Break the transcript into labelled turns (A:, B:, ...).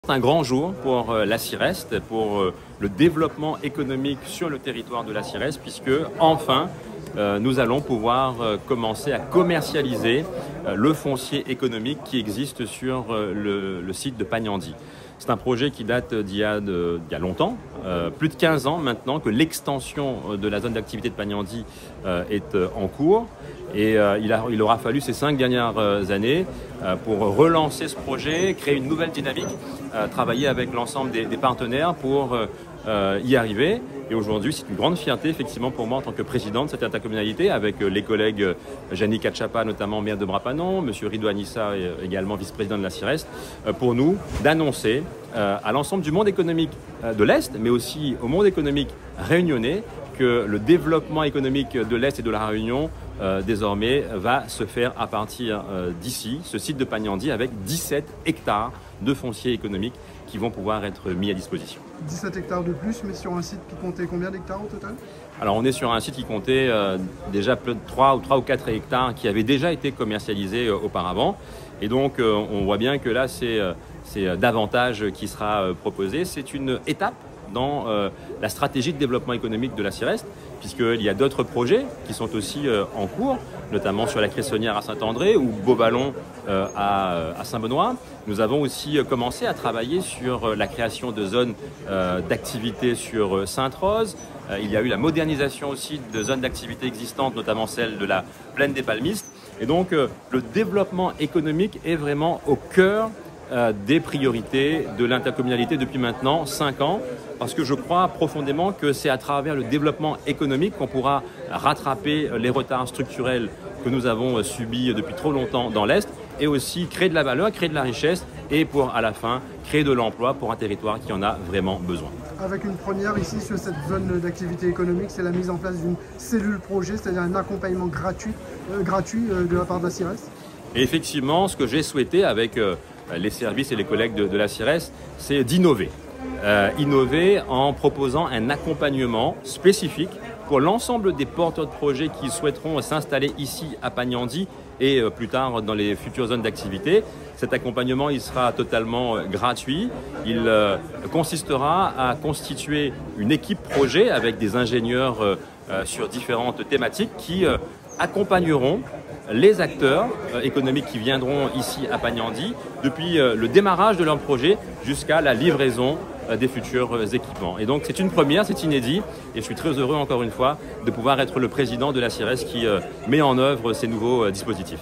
A: C'est un grand jour pour la CIREST, pour le développement économique sur le territoire de la CIREST, puisque enfin nous allons pouvoir commencer à commercialiser le foncier économique qui existe sur le site de Pagnandy. C'est un projet qui date d'il y a longtemps, plus de 15 ans maintenant que l'extension de la zone d'activité de Pagnandy est en cours. Et il aura fallu ces 5 dernières années pour relancer ce projet, créer une nouvelle dynamique, travailler avec l'ensemble des partenaires pour y arriver. Et aujourd'hui, c'est une grande fierté, effectivement, pour moi, en tant que président de cette intercommunalité, avec les collègues Jani Kachapa, notamment maire de Brapanon, M. Ridouan Issa, également vice-président de la CIREST, pour nous d'annoncer à l'ensemble du monde économique de l'Est, mais aussi au monde économique réunionnais, que le développement économique de l'Est et de la Réunion, désormais, va se faire à partir d'ici, ce site de Pagnandy, avec 17 hectares de foncier économique qui vont pouvoir être mis à disposition.
B: 17 hectares de plus, mais sur un site qui comptait combien d'hectares au total?
A: Alors on est sur un site qui comptait déjà plus de 3 ou 4 hectares qui avaient déjà été commercialisés auparavant. Et donc on voit bien que là c'est davantage qui sera proposé. C'est une étape dans la stratégie de développement économique de la CIREST, puisqu'il y a d'autres projets qui sont aussi en cours, notamment sur la Cressonnière à Saint-André ou Beauvallon à Saint-Benoît. Nous avons aussi commencé à travailler sur la création de zones d'activité sur Sainte-Rose. Il y a eu la modernisation aussi de zones d'activité existantes, notamment celle de la Plaine des Palmistes. Et donc le développement économique est vraiment au cœur des priorités de l'intercommunalité depuis maintenant 5 ans, parce que je crois profondément que c'est à travers le développement économique qu'on pourra rattraper les retards structurels que nous avons subis depuis trop longtemps dans l'Est, et aussi créer de la valeur, créer de la richesse, et pour à la fin créer de l'emploi pour un territoire qui en a vraiment besoin.
B: Avec une première ici sur cette zone d'activité économique, c'est la mise en place d'une cellule projet, c'est-à-dire un accompagnement gratuit de la part de la CIREST.
A: Et effectivement, ce que j'ai souhaité avec les services et les collègues de la CIREST, c'est d'innover. Innover en proposant un accompagnement spécifique pour l'ensemble des porteurs de projets qui souhaiteront s'installer ici à Pagnandy et plus tard dans les futures zones d'activité. Cet accompagnement, il sera totalement gratuit. Il consistera à constituer une équipe projet avec des ingénieurs sur différentes thématiques qui accompagneront les acteurs économiques qui viendront ici à Pagnandy depuis le démarrage de leur projet jusqu'à la livraison des futurs équipements. Et donc c'est une première, c'est inédit, et je suis très heureux encore une fois de pouvoir être le président de la CIREST qui met en œuvre ces nouveaux dispositifs.